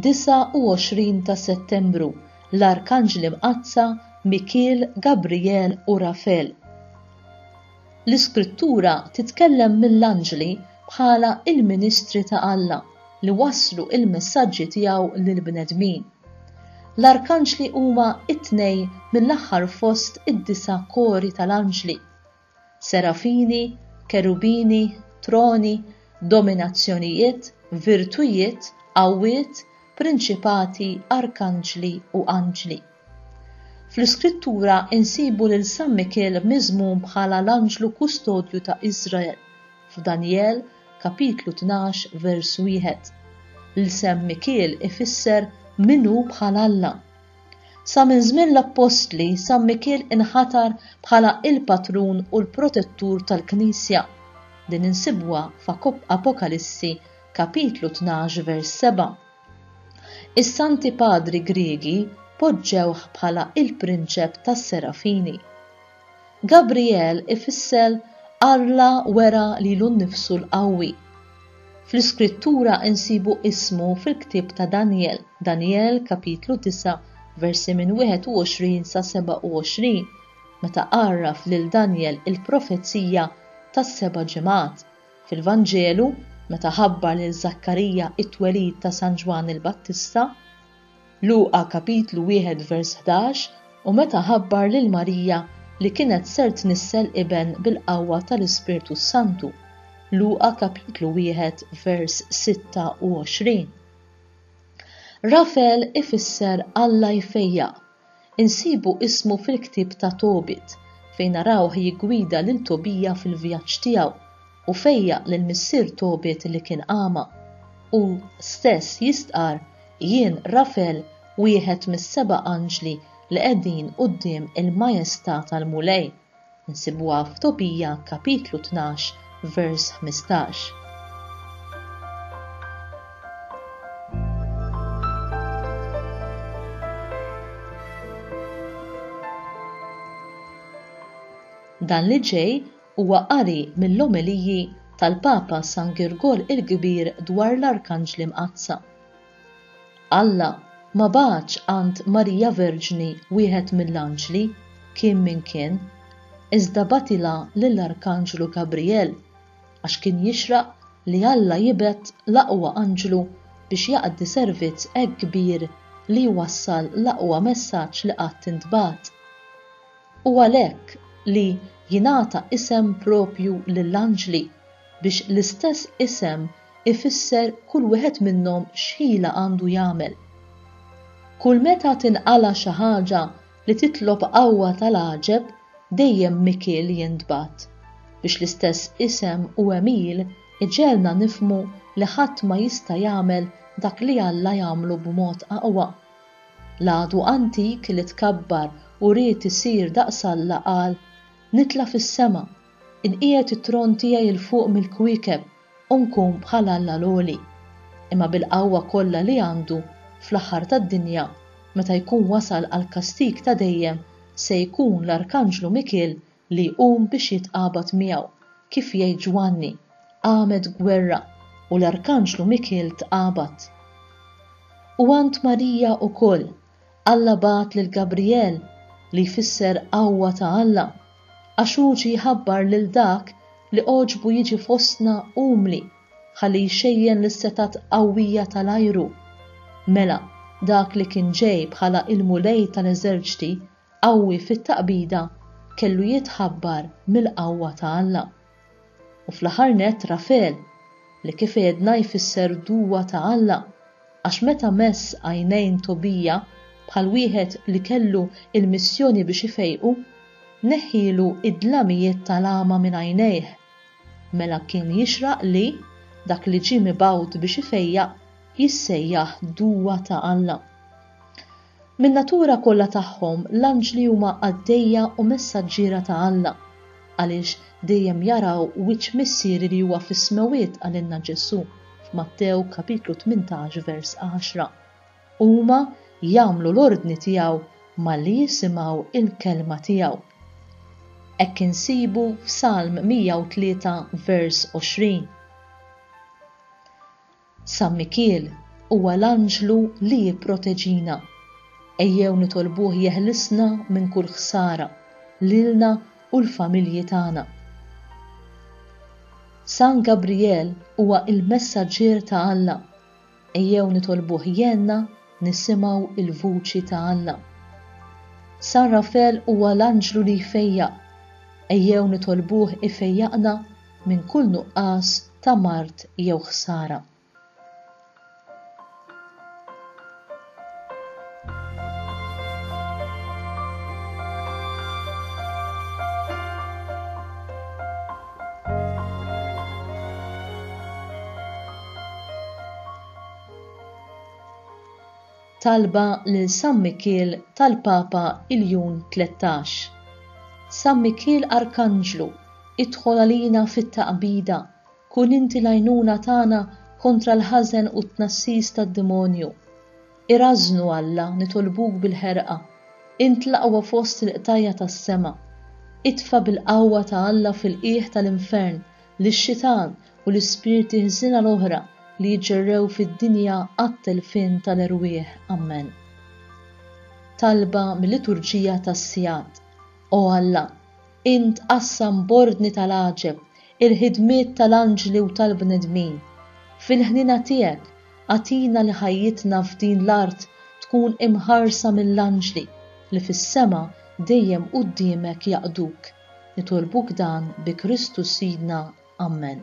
29 ta' Settembru, L-Arkanġli Mqaddsa, Mikiel, Gabrijel u Rafel. L-Iskrittura titkellem mill-anġli bħala il-Ministri ta' Alla li wasslu il-messaġġi tiegħu lill-bnedmin. L-Arkanġli huma it-tnej mill-aħħar fost id-9 kori tal-anġli: serafini, kerubini, troni, dominazzjonijiet, virtujiet, qawwiet, prinċipati, arkanġli u anġli. Fl-Iskrittura insibu lil San Mikiel miżmum bħala l-anġlu kustodju ta' Iżrael f'Danjel kapitlu 12 vers 1. L-isem Mikiel ifisser minnu bħala Alla. Sa minn żmien l-Apostli San Mikiel inħatar bħala il-patrun u l-protettur tal-Knisja. Din insibuha f'Apokalissi kapitlu 12 vers 7. Is-Santi Padri Griegi poġġewh bħala il-prinċep tas-serafini. Gabrijel ifisser Alla wera lilu nnifsu l-qawwi. Fl-Iskrittura insibu ismu fil-ktieb ta' Danjel kapitlu 9 versi minn 21 sa 27, meta qarraf lil Danjel il-profezija tas-7 ġimgħat. Fil-Vanġelu meta ħabbar lil Zakkarija it-twelid ta' San Ġwan il-Battista, Luqa kapitlu 1 vers 11, u meta ħabbar lil Marija li kienet ser tnissel iben bil-qawwa tal-Ispirtu Santu, Luqa kapitlu 1 vers 26. Rafel ifisser Alla jfejjaq. Insibu ismu fil-ktieb ta' Tobit fejn narawh jiggwida lil Tobija fil-vjaġġ tiegħu u fejjaq lil missier Tobit li kien qama. U stess jistqar jien Rafel wieħed mis-7 anġli li qegħdin quddiem il-Majestà tal-Mulej. Insibuha f'Tobija kapitlu 12 vers 15. Dan li ġej huwa qari mill-omiliji tal-Papa San Girgol il-Kbir dwar l-Arkanġli Mqaddsa. Alla ma bagħatx għand Marija Verġni wieħed mill-anġli kien min kien, iżda batilha lill-Arkanġlu Gabrijel għax kien jixraq li Alla jibgħet l-aqwa anġlu biex jaqdi servizz hekk kbir li jwassal l-aqwa messaġġ li qatt intbagħat. U għalhekk li jingħata isem propju lill-anġli biex l-istess isem ifisser kull wieħed minnhom x'ħila għandu jagħmel. Kull meta tinqala xi ħaġa li titlob qawwa tal-għaġeb dejjem Mikiel jintbagħat biex l-istess isem u għemil iġelna nifhmu li ħadd ma jista' jagħmel dak li Alla jagħmlu b'mod aqwa. L-għadu antik li tkabbar u ried isir daqs Alla qal: nitla fis-sema, inqiegħed it-tron tiegħi il fuq mill-kwiekeb u nkun bħal Alla l-għoli. Imma bil-qawwa kollha li għandu fl-aħħar tad-dinja, meta jkun wasal għal kastig ta' dejjem, se jkun l-Arkanġlu Mikiel li jqum biex jitqabad miegħu, kif jgħid Ġwanni, għamed gwerra u l-Arkanġlu Mikiel tqabad. U għand Marija wkoll, Alla bagħat lil Gabrijel li jfisser qawwa ta' Alla, għax hu jħabbar lil dak li oġbu jiġi fostna umli ħalli jxejjen l-setat qawwija tal-ajru. Mela, dak li kien ġej bħala il-mulej tal-eżerċti qawwi fit-taqbida kellu jitħabbar mill-qawwa ta' Alla. U fl-aħħar nett Rafel li kif għedna jfisser duwa ta' Alla għax meta mess għajnejn Tobija bħal wieħed li kellu il-missjoni biex ifejqu, neħħilu id-dlamijiet tal-għama minn għajnejh. Mela kien jixraq li dak li ġie mibgħut biex ifejjaq jissejjaħ duwa ta' Alla. Min natura kollha tagħhom l-anġli huma għaddejja u messaġġiera ta' Alla għaliex dejjem jaraw wiċċ missieri li huwa fis-smawiet għalilna Ġesu f'Mattew kapitlu 18 vers 10. Huma jagħmlu l-ordni tiegħu malli jisimgħu il-kelma tiegħu. Hekk insibu f'Salm 103 vers 20. San Mikiel, huwa l-anġlu li jipproteġina. Ejjew nitolbuh jeħlisna minn kull ħsara lilna u l-familji tagħna. San Gabrijel huwa il-messaġġier ta' Alla. Ejjew nitolbuh jgħinna nisimgħu il-vuċi ta' Alla. San Rafel huwa l-anġlu li jfejjaq. Ejjew nitolbuh ifejjaqna minn kull nuqqas ta' mart jew ħsara. Talba lil San Mikiel tal-Papa il-jum 13. San Mikiel Arkanġlu, idħol għalina fit-taqbida, kun inti l-għajnuna tagħna kontra l-ħażen u t-tnassis tad-demonju. Irażnu Alla nitolbuk bil-ħerqa, int l-aqwa fost il-qtajja tas-sema. Itfa bil-qawwa ta' Alla fil-qiegħ tal-infern lix-xitan u l-ispirti ħżina l-oħra li jġerrew fid-dinja għat-telfin tal-erwieħ. Amen. Talba mill-Liturġija tas-Sigħat. O Alla, int qassam bordni tal-għaġeb, il-ħidmiet tal-anġli u tal-bnedmin. Fil-ħnina tiegħek għatina li ħajjitna f'din l-art tkun imħarsa mill-anġli li fis-sema dejjem quddiemek jaqduk. Nitolbuk dan bi Kristu Sidna. Amen.